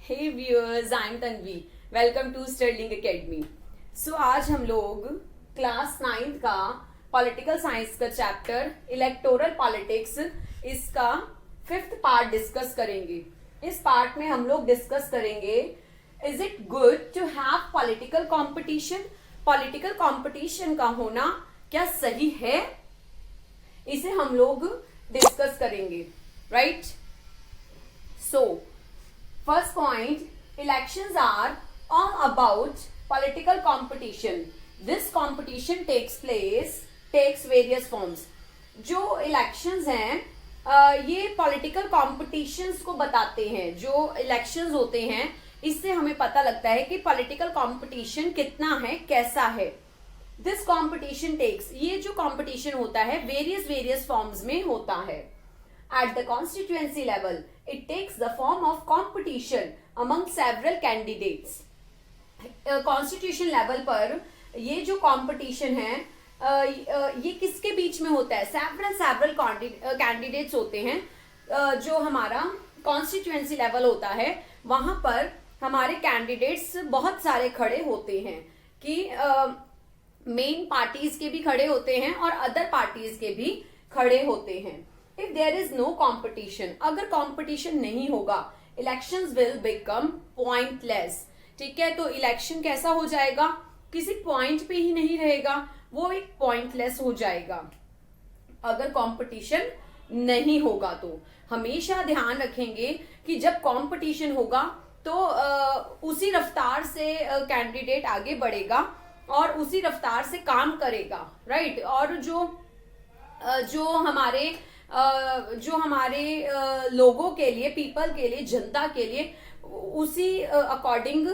Hey viewers, I am Tanvi. Welcome to Sterling Academy. So आज हम लोग क्लास 9th का पॉलिटिकल साइंस का चैप्टर इलेक्टोरल पॉलिटिक्स इसका 5th पार्ट डिस्कस करेंगे। इस पार्ट में हम लोग डिस्कस करेंगे is it good to have political competition. Political competition का होना क्या सही है, इसे हम लोग डिस्कस करेंगे, right? So first point, elections are all about political competition. This competition takes various forms. जो elections हैं ये political competitions को बताते हैं। जो elections होते हैं इससे हमें पता लगता है कि political competition कितना है, कैसा है। This competition takes, ये जो competition होता है various forms में होता है। At the constituency level, it takes the form of competition among several candidates. Constitution level पर ये जो competition है ये किसके बीच में होता है? several candidates होते हैं। जो हमारा constituency level होता है वहां पर हमारे candidates बहुत सारे खड़े होते हैं कि main parties के भी खड़े होते हैं और other parties के भी खड़े होते हैं। If there is no competition, अगर competition नहीं होगा, elections will become pointless. ठीक है, तो election कैसा हो जाएगा? किसी point पे ही नहीं रहेगा, वो एक pointless हो जाएगा अगर competition नहीं होगा। तो हमेशा ध्यान रखेंगे कि जब competition होगा तो उसी रफ्तार से कैंडिडेट आगे बढ़ेगा और उसी रफ्तार से काम करेगा, राइट? और जो हमारे लोगों के लिए, पीपल के लिए, जनता के लिए उसी अकॉर्डिंग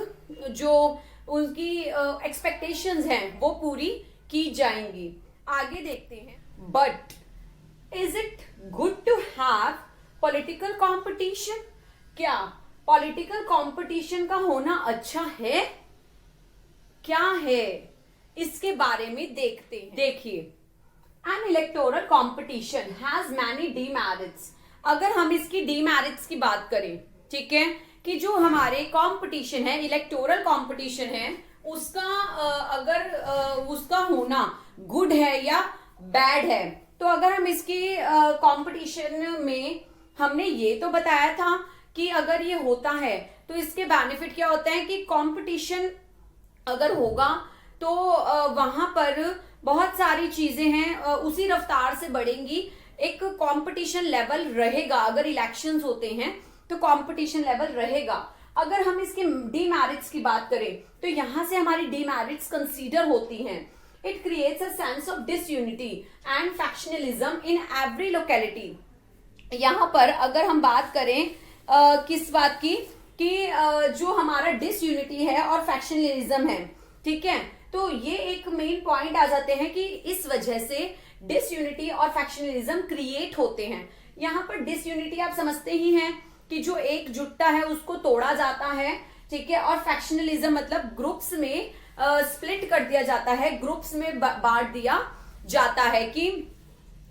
जो उनकी एक्सपेक्टेशंस हैं वो पूरी की जाएंगी। आगे देखते हैं। But is it good to have political competition? क्या पॉलिटिकल कंपटीशन का होना अच्छा है? क्या है, इसके बारे में देखते हैं। देखिए, An electoral competition has many demerits. अगर हम इसकी demerits की बात करें, ठीक है, कि जो हमारे कंपटीशन है, इलेक्टोरल कंपटीशन है, उसका अगर उसका होना गुड है या बैड है, तो अगर हम इसकी कंपटीशन में हमने ये तो बताया था कि अगर ये होता है तो इसके बेनिफिट क्या होते हैं कि कंपटीशन अगर होगा तो वहां पर बहुत सारी चीजें हैं उसी रफ्तार से बढ़ेंगी। एक कंपटीशन लेवल रहेगा। अगर इलेक्शंस होते हैं तो कंपटीशन लेवल रहेगा। अगर हम इसके डीमेरिट्स की बात करें तो यहां से हमारी डीमेरिट्स कंसीडर होती हैं। It creates a sense of disunity and factionalism in every locality. यहां पर अगर हम बात करें किस बात की कि जो हमारा डिसयूनिटी है और फैक्शनलिज्म है, ठीक है, तो ये एक मेन पॉइंट आ जाते हैं कि इस वजह से डिसयूनिटी और फैक्शनलिज्म क्रिएट होते हैं। यहाँ पर डिसयूनिटी आप समझते ही हैं कि जो एकजुटता है उसको तोड़ा जाता है, ठीक है, और फैक्शनलिज्म मतलब ग्रुप्स में स्प्लिट कर दिया जाता है, ग्रुप्स में बांट दिया जाता है कि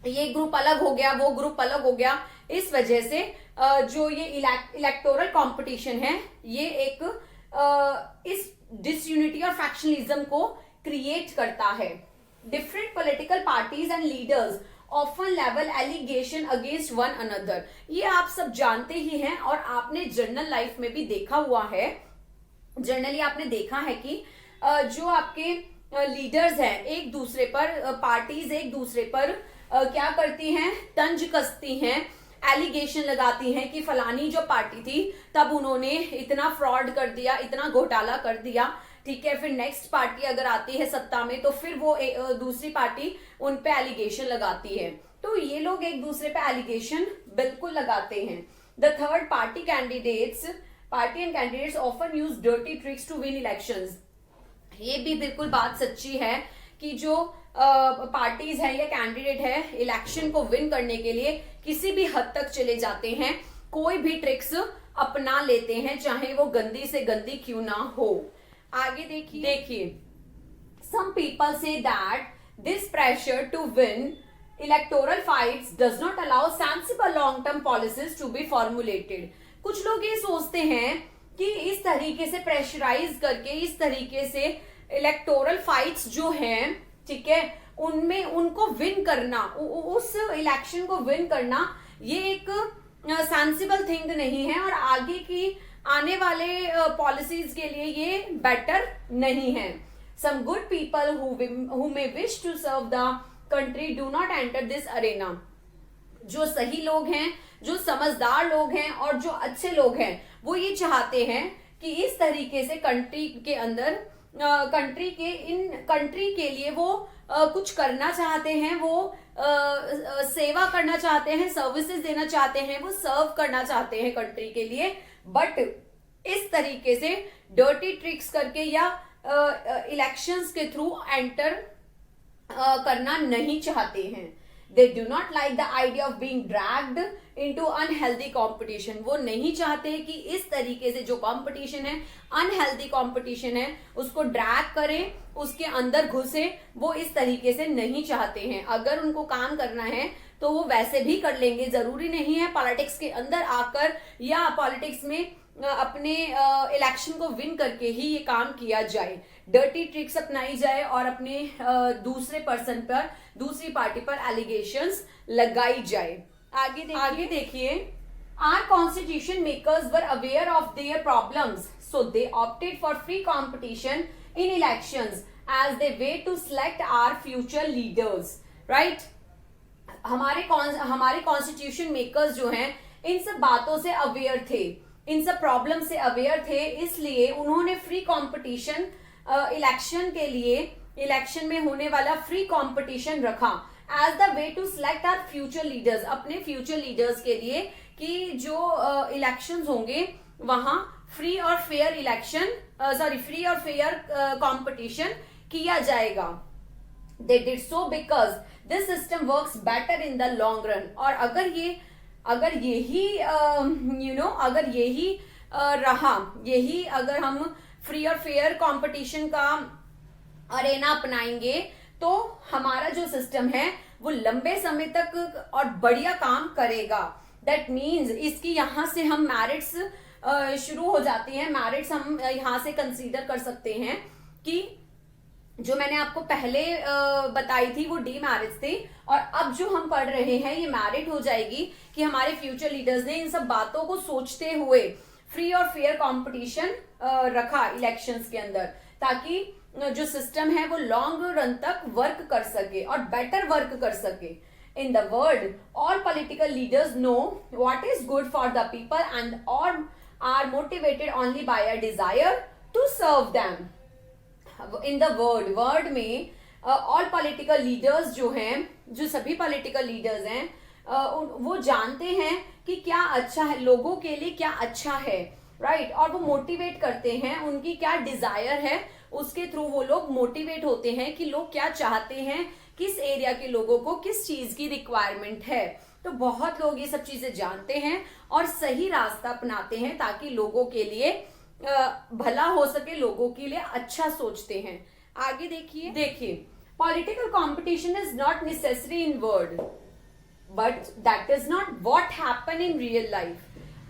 ये ग्रुप अलग हो गया, वो ग्रुप अलग हो गया। इस वजह से जो ये इलेक्टोरल कॉम्पिटिशन है ये एक इस डिसयूनिटी और फैक्शनलिज्म को क्रिएट करता है। Different political parties and leaders often level allegation against one another. ये आप सब जानते ही हैं और आपने जर्नल लाइफ में भी देखा हुआ है। जनरली आपने देखा है कि जो आपके लीडर्स हैं एक दूसरे पर, पार्टीज एक दूसरे पर क्या करती हैं, तंज कसती हैं, एलिगेशन लगाती हैं कि फलानी जो पार्टी थी तब उन्होंने इतना फ्रॉड कर दिया, इतना घोटाला कर दिया, ठीक है। फिर नेक्स्ट पार्टी अगर आती है सत्ता में तो फिर वो दूसरी पार्टी उन पे एलिगेशन लगाती है। तो ये लोग एक दूसरे पे एलिगेशन बिल्कुल लगाते हैं। The third party and candidates often use dirty tricks to win elections. ये भी बिल्कुल बात सच्ची है कि जो पार्टीज है या कैंडिडेट है इलेक्शन को विन करने के लिए किसी भी हद तक चले जाते हैं, कोई भी ट्रिक्स अपना लेते हैं, चाहे वो गंदी से गंदी क्यों ना हो। आगे देखिए some people say that this pressure to win electoral fights does not allow sensible long term policies to be formulated. कुछ लोग ये सोचते हैं कि इस तरीके से प्रेशराइज करके, इस तरीके से इलेक्टोरल फाइट्स जो हैं, ठीक है, उनमें उनको विन करना, उस इलेक्शन को विन करना, ये एक सेंसिबल थिंग नहीं है और आगे की आने वाले पॉलिसीज के लिए ये बेटर नहीं है. Some good people who may wish to serve the country do not enter this arena. जो सही लोग हैं, जो समझदार लोग हैं और जो अच्छे लोग हैं, वो ये चाहते हैं कि इस तरीके से कंट्री के अंदर, कंट्री के लिए वो कुछ करना चाहते हैं, वो सेवा करना चाहते हैं, सर्विसेज देना चाहते हैं, वो सर्व करना चाहते हैं कंट्री के लिए. बट इस तरीके से डर्टी ट्रिक्स करके या इलेक्शंस के थ्रू एंटर करना नहीं चाहते हैं. They do not like the idea of being dragged into unhealthy competition. वो नहीं चाहते कि इस तरीके से जो कंपटीशन है, अनहेल्दी कंपटीशन है, उसको ड्रैग करें, उसके अंदर घुसे. वो इस तरीके से नहीं चाहते हैं. अगर उनको काम करना है तो वो वैसे भी कर लेंगे. जरूरी नहीं है पॉलिटिक्स के अंदर आकर या पॉलिटिक्स में अपने इलेक्शन को विन करके ही ये काम किया जाए. डर्टी ट्रिक्स अपनाई जाए और अपने दूसरे पर्सन पर, दूसरी पार्टी पर एलिगेशंस लगाई जाए. आगे देखिए. Our constitution makers were aware of their problems, so they opted for free competition in elections as the way to select our future leaders. Right? हमारे कॉन्स्टिट्यूशन मेकर्स जो हैं, इन सब बातों से अवेयर थे, इन सब प्रॉब्लम से अवेयर थे, इसलिए उन्होंने फ्री कंपटीशन इलेक्शन के लिए, इलेक्शन में होने वाला फ्री कंपटीशन रखा as the way to select our future leaders. अपने फ्यूचर लीडर्स के लिए कि जो इलेक्शंस होंगे वहां फ्री और फेयर इलेक्शन, फ्री और फेयर कंपटीशन किया जाएगा. They did so because this system works better in the long run. और अगर यही अगर हम फ्री और फेयर कंपटीशन का अरेना अपनाएंगे तो हमारा जो सिस्टम है वो लंबे समय तक और बढ़िया काम करेगा. दैट मीन्स इसकी यहाँ से हम मैरिट्स शुरू हो जाती हैं. मैरिट्स हम यहाँ से कंसीडर कर सकते हैं कि जो मैंने आपको पहले बताई थी वो डी मैरिट थी, और अब जो हम पढ़ रहे हैं ये मैरिट हो जाएगी कि हमारे फ्यूचर लीडर्स ने इन सब बातों को सोचते हुए फ्री और फेयर कंपटीशन रखा इलेक्शंस के अंदर, ताकि जो सिस्टम है वो लॉन्ग रन तक वर्क कर सके और बेटर वर्क कर सके. In the world all political leaders know what is good for the people and और are motivated only by a desire to serve them. In the world में all political leaders जो हैं, जो सभी political leaders हैं, वो जानते हैं कि क्या अच्छा है, लोगों के लिए क्या अच्छा है. राइट? और वो मोटिवेट करते हैं, उनकी क्या डिजायर है उसके थ्रू वो लोग मोटिवेट होते हैं कि लोग क्या चाहते हैं, किस एरिया के लोगों को किस चीज की रिक्वायरमेंट है. तो बहुत लोग ये सब चीजें जानते हैं और सही रास्ता अपनाते हैं ताकि लोगों के लिए भला हो सके, लोगों के लिए अच्छा सोचते हैं. आगे देखिए political competition is not necessary in word but that is not what happen in real life.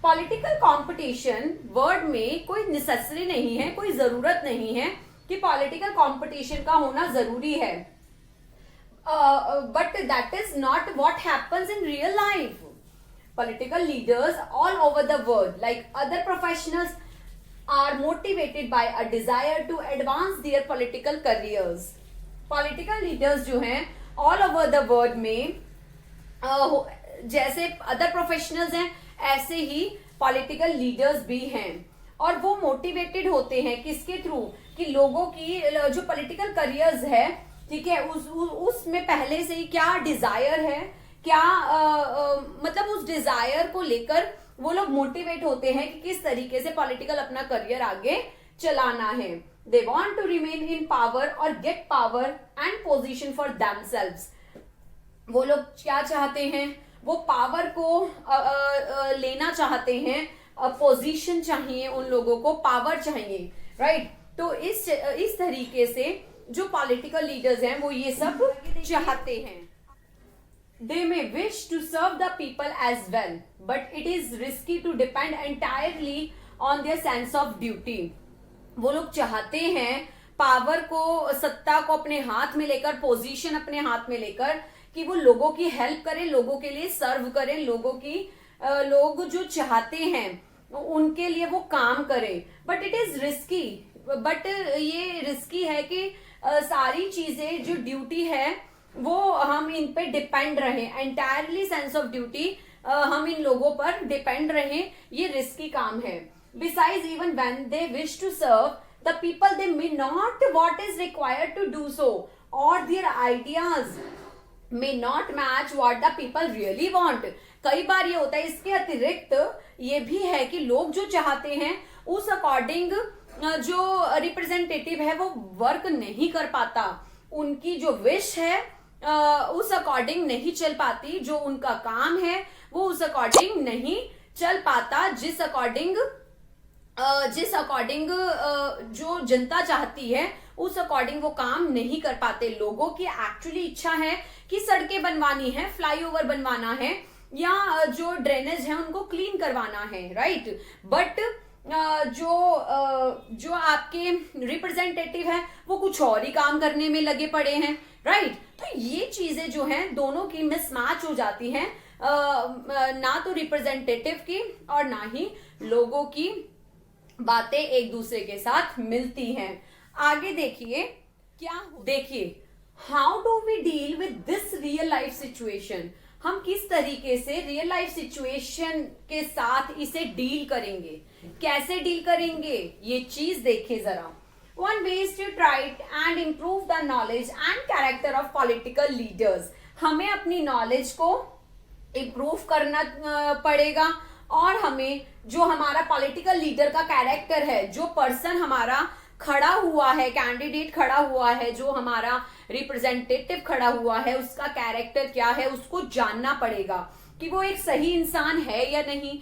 Political competition word में कोई नेसेसरी नहीं है, कोई जरूरत नहीं है कि पॉलिटिकल कंपटीशन का होना जरूरी है, but that is not what happens in real life. Political leaders all over the world, like other professionals, are motivated by a desire to advance their political careers. Political leaders जो हैं all over the world में जैसे other professionals हैं ऐसे ही political leaders भी हैं, और वो motivated होते हैं किसके थ्रू कि लोगों की जो political careers है, ठीक है, उसमें पहले से ही क्या desire है, क्या मतलब उस डिजायर को लेकर वो लोग मोटिवेट होते हैं कि किस तरीके से पॉलिटिकल अपना करियर आगे चलाना है. They want to remain in power और get power and position for themselves. वो लोग क्या चाहते हैं, वो पावर को लेना चाहते हैं, पोजीशन चाहिए उन लोगों को, पावर चाहिए. राइट? तो इस तरीके से जो पॉलिटिकल लीडर्स हैं वो ये सब चाहते हैं. They may wish to serve the people as well, but it is risky to depend entirely on their sense of duty. वो लोग चाहते हैं पावर को, सत्ता को अपने हाथ में लेकर, पोजीशन अपने हाथ में लेकर, कि वो लोगों की हेल्प करें, लोगों के लिए सर्व करें, लोग जो चाहते हैं उनके लिए वो काम करें। But it is risky, but ये रिस्की है कि सारी चीजें जो ड्यूटी है वो हम इन पे डिपेंड रहें, एंटायरली सेंस ऑफ ड्यूटी हम इन लोगों पर डिपेंड रहें, ये रिस्की काम है। Besides even when they wish to serve the people, they may not what is required to do so, और their ideas may not match what the people really want। कई बार ये होता है। इसके अतिरिक्त ये भी है कि लोग जो चाहते हैं उस अकॉर्डिंग जो रिप्रेजेंटेटिव है वो वर्क नहीं कर पाता, उनकी जो विश है उस अकॉर्डिंग नहीं चल पाती, जो उनका काम है वो उस अकॉर्डिंग नहीं चल पाता, जिस अकॉर्डिंग जो जनता चाहती है उस अकॉर्डिंग वो काम नहीं कर पाते। लोगों की एक्चुअली इच्छा है कि सड़कें बनवानी है, फ्लाईओवर बनवाना है, या जो ड्रेनेज है उनको क्लीन करवाना है, राइट। बट जो आपके रिप्रेजेंटेटिव है वो कुछ और ही काम करने में लगे पड़े हैं, राइट। तो ये चीजें जो हैं दोनों की मिसमैच हो जाती हैं, ना तो रिप्रेजेंटेटिव की और ना ही लोगों की बातें एक दूसरे के साथ मिलती हैं। आगे देखिए how do we deal with this real life situation. हम किस तरीके से रियल लाइफ सिचुएशन के साथ इसे डील करेंगे, कैसे डील करेंगे, ये चीज देखिए जरा। One way is to try and improve the knowledge and character of political leaders. हमें अपनी नॉलेज को इम्प्रूव करना पड़ेगा, और हमें जो हमारा पॉलिटिकल लीडर का कैरेक्टर है, जो पर्सन हमारा खड़ा हुआ है, कैंडिडेट खड़ा हुआ है, जो हमारा रिप्रेजेंटेटिव खड़ा हुआ है, उसका कैरेक्टर क्या है उसको जानना पड़ेगा कि वो एक सही इंसान है या नहीं,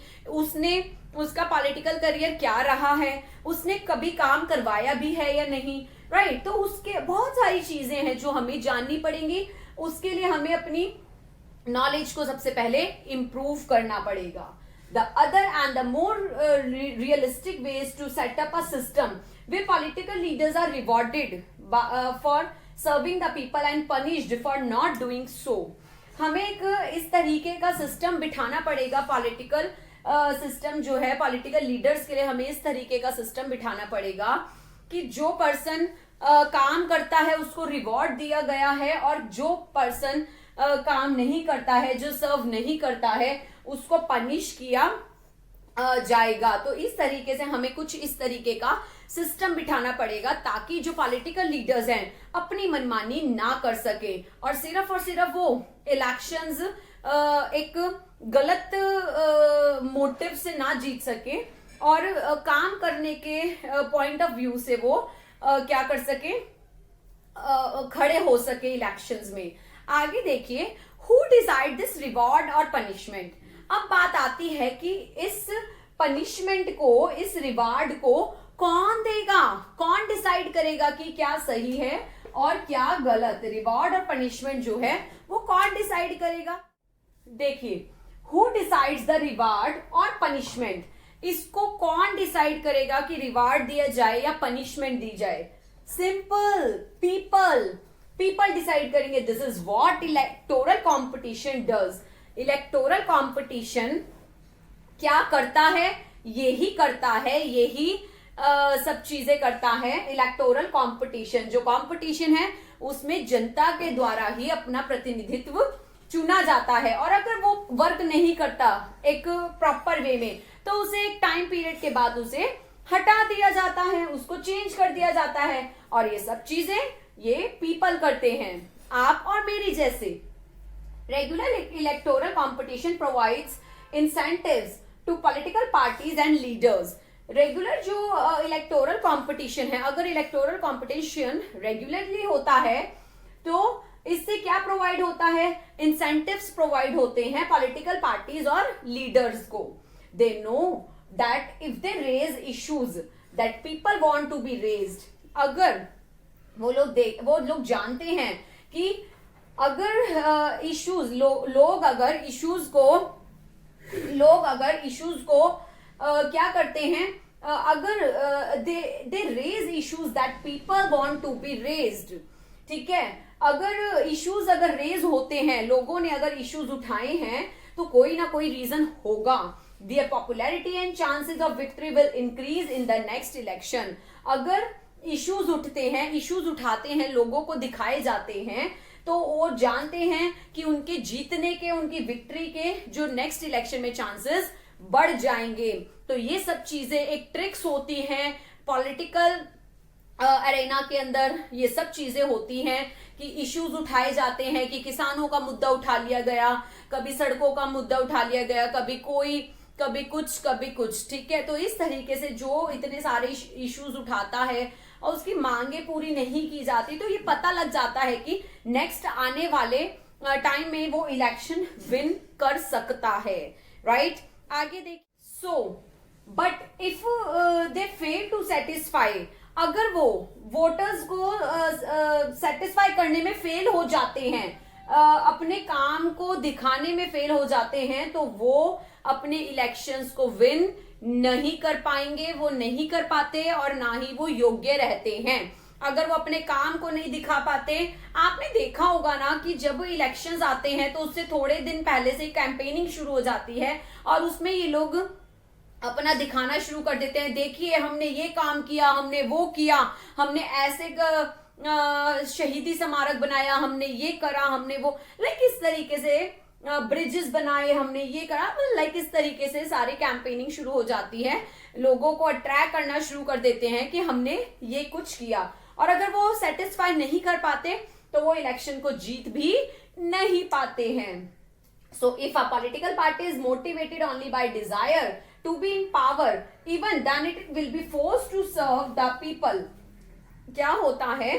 उसका पॉलिटिकल करियर क्या रहा है, उसने कभी काम करवाया भी है या नहीं, राइट। तो उसके बहुत सारी चीजें हैं जो हमें जाननी पड़ेंगी। उसके लिए हमें अपनी नॉलेज को सबसे पहले इंप्रूव करना पड़ेगा। The other and the more realistic way is to set up a system where political leaders are rewarded for serving the people and punished for not doing so। हमें एक इस तरीके का सिस्टम बिठाना पड़ेगा, पॉलिटिकल सिस्टम जो है political leaders के लिए हमें इस तरीके का सिस्टम बिठाना पड़ेगा कि जो पर्सन काम करता है उसको रिवॉर्ड दिया गया है, और जो पर्सन काम नहीं करता है, जो सर्व नहीं करता है, उसको पनिश किया जाएगा। तो इस तरीके से हमें कुछ इस तरीके का सिस्टम बिठाना पड़ेगा ताकि जो पॉलिटिकल लीडर्स हैं अपनी मनमानी ना कर सके, और सिर्फ वो इलेक्शंस एक गलत मोटिव से ना जीत सके, और काम करने के पॉइंट ऑफ व्यू से वो क्या कर सके, खड़े हो सके इलेक्शंस में। आगे देखिए, हु डिसाइड दिस रिवॉर्ड और पनिशमेंट। अब बात आती है कि इस पनिशमेंट को, इस रिवार्ड को कौन देगा, कौन डिसाइड करेगा कि क्या सही है और क्या गलत। रिवॉर्ड और पनिशमेंट जो है वो कौन डिसाइड करेगा। देखिए, हु डिसाइड्स द रिवार्ड और पनिशमेंट, इसको कौन डिसाइड करेगा कि रिवार्ड दिया जाए या पनिशमेंट दी जाए। सिंपल, पीपल डिसाइड करेंगे। This is what electoral competition does. Electoral competition क्या करता है, यही करता है, यही सब चीजें करता है। इलेक्टोरल कॉम्पिटिशन, जो कॉम्पिटिशन है उसमें जनता के द्वारा ही अपना प्रतिनिधित्व चुना जाता है, और अगर वो वर्क नहीं करता एक प्रॉपर वे में तो उसे एक टाइम पीरियड के बाद उसे हटा दिया जाता है, उसको चेंज कर दिया जाता है। और ये सब चीजें ये पीपल करते हैं, आप और मेरी जैसे। Regular electoral competition provides incentives to political parties and leaders. Regular जो इलेक्टोरल कॉम्पिटिशन है, अगर इलेक्टोरल कॉम्पिटिशन रेगुलरली होता है तो इससे क्या प्रोवाइड होता है, इंसेंटिव्स प्रोवाइड होते हैं पॉलिटिकल पार्टीज और लीडर्स को। They know that if they raise issues that people want to be raised, अगर वो लोग जानते हैं कि अगर इश्यूज लोग अगर इश्यूज को क्या करते हैं, अगर they raise issues that people want to be raised, ठीक है, अगर इश्यूज अगर रेज होते हैं, लोगों ने अगर इश्यूज उठाए हैं, तो कोई ना कोई रीजन होगा. Their popularity and chances of victory will increase in the next election. अगर इश्यूज उठते हैं, इश्यूज उठाते हैं, लोगों को दिखाए जाते हैं, तो वो जानते हैं कि उनके जीतने के, उनकी विक्ट्री के जो नेक्स्ट इलेक्शन में चांसेस बढ़ जाएंगे. तो ये सब चीजें एक ट्रिक्स होती हैं पॉलिटिकल अरेना के अंदर. ये सब चीजें होती हैं कि इश्यूज उठाए जाते हैं, कि किसानों का मुद्दा उठा लिया गया, कभी सड़कों का मुद्दा उठा लिया गया, कभी कुछ, ठीक है. तो इस तरीके से जो इतने सारे इश्यूज उठाता है और उसकी मांगे पूरी नहीं की जाती, तो ये पता लग जाता है कि नेक्स्ट आने वाले टाइम में वो इलेक्शन विन कर सकता है, राइट. आगे देख. So but if they fail to satisfy, अगर वो वोटर्स को सेटिस्फाई करने में फेल हो जाते हैं, अपने काम को दिखाने में फेल हो जाते हैं, तो वो अपने इलेक्शंस को विन नहीं कर पाएंगे, वो नहीं कर पाते और ना ही वो योग्य रहते हैं. अगर वो अपने काम को नहीं दिखा पाते, आपने देखा होगा ना कि जब इलेक्शंस आते हैं तो उससे थोड़े दिन पहले से कैंपेनिंग शुरू हो जाती है और उसमें ये लोग अपना दिखाना शुरू कर देते हैं. देखिए हमने ये काम किया, हमने वो किया, हमने ऐसे शहीदी स्मारक बनाया, हमने ये करा, हमने वो, लाइक इस तरीके से ब्रिजेस बनाए, हमने ये करा, लाइक इस तरीके से सारी कैंपेनिंग शुरू हो जाती है. लोगों को अट्रैक्ट करना शुरू कर देते हैं कि हमने ये कुछ किया. और अगर वो सेटिस्फाई नहीं कर पाते तो वो इलेक्शन को जीत भी नहीं पाते हैं. So if a political party is motivated only by desire to be in power, even then it will be forced to serve the people. क्या होता है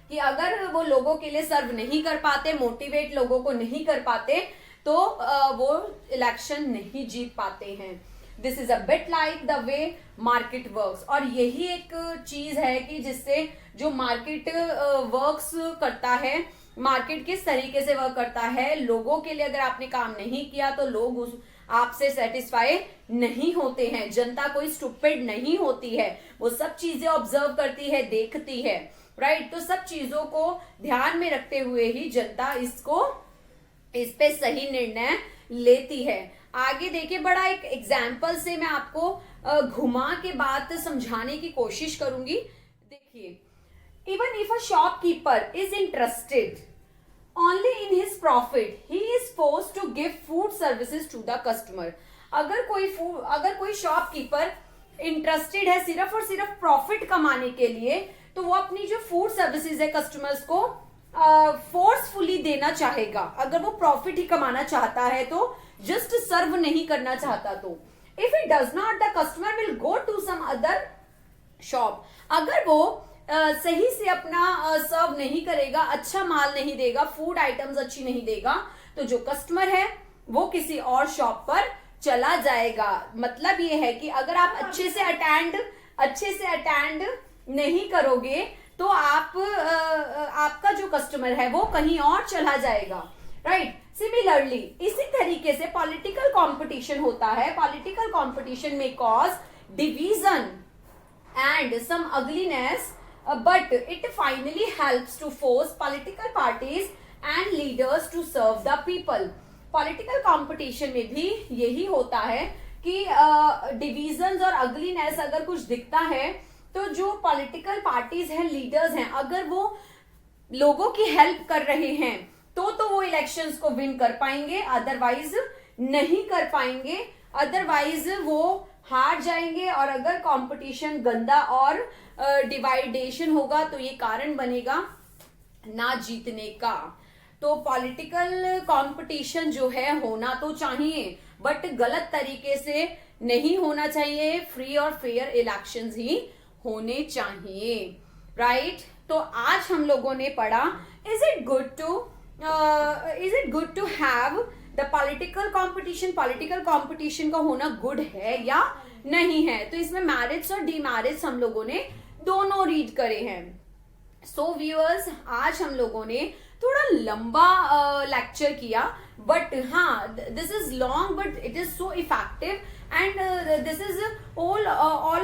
कि अगर वो लोगों के लिए सर्व नहीं कर पाते, मोटिवेट लोगों को नहीं कर पाते, तो वो इलेक्शन नहीं जीत पाते हैं. This is a bit like the way market works. और यही एक चीज है कि जिससे जो मार्केट वर्क्स करता है, मार्केट किस तरीके से वर्क करता है, लोगों के लिए अगर आपने काम नहीं किया तो लोग उस आपसे सेटिस्फाई नहीं होते हैं. जनता कोई स्टूपिड नहीं होती है, वो सब चीजें ऑब्जर्व करती है, देखती है, राइट. तो सब चीजों को ध्यान में रखते हुए ही जनता इस पे सही निर्णय लेती है. आगे देखिए, बड़ा एक एग्जाम्पल से मैं आपको घुमा के बात समझाने की कोशिश करूंगी. देखिए, even if a shopkeeper is interested only in his profit, he is forced to give food services to the customer. अगर कोई शॉपकीपर इंटरेस्टेड है सिर्फ और सिर्फ प्रॉफिट कमाने के लिए, तो वो अपनी जो फूड सर्विसेज है कस्टमर्स को फोर्सफुली देना चाहेगा. अगर वो प्रॉफिट ही कमाना चाहता है तो, जस्ट सर्व नहीं करना चाहता तो. If it does not, the customer will go to some other shop. अगर वो सही से अपना सर्व नहीं करेगा, अच्छा माल नहीं देगा, फूड आइटम्स अच्छी नहीं देगा, तो जो कस्टमर है वो किसी और शॉप पर चला जाएगा. मतलब ये है कि अगर आप अच्छे से अटेंड नहीं करोगे तो आपका जो कस्टमर है वो कहीं और चला जाएगा, राइट. सिमिलरली इसी तरीके से पॉलिटिकल कंपटीशन होता है. पॉलिटिकल कंपटीशन में cause division and some ugliness, but it finally helps to force political parties and leaders to serve the people. Political competition में भी यही होता है कि divisions और ugliness अगर कुछ दिखता है, तो जो political parties हैं, leaders हैं, अगर वो लोगों की help कर रहे हैं तो वो elections को win कर पाएंगे, otherwise नहीं कर पाएंगे, otherwise वो हार जाएंगे. और अगर कंपटीशन गंदा और डिवाइडेशन होगा तो ये कारण बनेगा ना जीतने का. तो पॉलिटिकल कंपटीशन जो है होना तो चाहिए, बट गलत तरीके से नहीं होना चाहिए. फ्री और फेयर इलेक्शंस ही होने चाहिए, राइट. तो आज हम लोगों ने पढ़ा, is it good to have the political competition का होना गुड है या नहीं है. तो इसमें मैरिट्स और डीमेरिट्स हम लोगों ने दोनों रीड करे हैं. सो व्यूअर्स, आज हम लोगों ने थोड़ा लंबा लेक्चर किया, बट हाँ this is long but it is so effective and this is all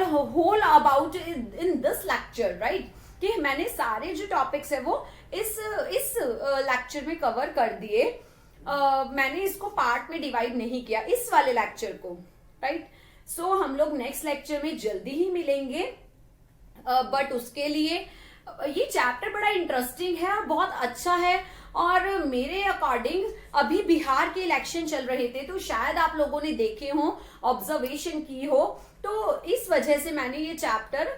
whole about in this lecture, right, कि मैंने सारे जो टॉपिक्स है वो इस लेक्चर में कवर कर दिए। मैंने इसको पार्ट में डिवाइड नहीं किया इस वाले लेक्चर को, राइट। सो हम लोग नेक्स्ट लेक्चर में जल्दी ही मिलेंगे, बट उसके लिए ये चैप्टर बड़ा इंटरेस्टिंग है और बहुत अच्छा है। और मेरे अकॉर्डिंग अभी बिहार के इलेक्शन चल रहे थे, तो शायद आप लोगों ने देखे हो, ऑब्जर्वेशन की हो, तो इस वजह से मैंने ये चैप्टर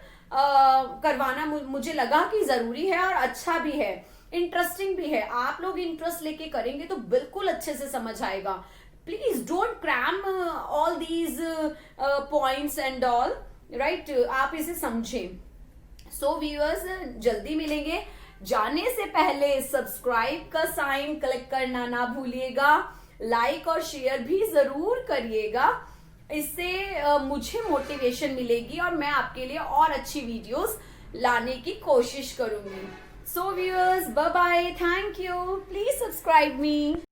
करवाना मुझे लगा कि जरूरी है और अच्छा भी है, इंटरेस्टिंग भी है। आप लोग इंटरेस्ट लेके करेंगे तो बिल्कुल अच्छे से समझ आएगा। Please don't cram all these points and all, right, आप इसे समझें। सो व्यूअर्स, जल्दी मिलेंगे। जाने से पहले सब्सक्राइब का साइन क्लिक करना ना भूलिएगा, लाइक और शेयर भी जरूर करिएगा। इससे मुझे मोटिवेशन मिलेगी और मैं आपके लिए और अच्छी वीडियोस लाने की कोशिश करूंगी। So viewers, bye bye, thank you, please subscribe me.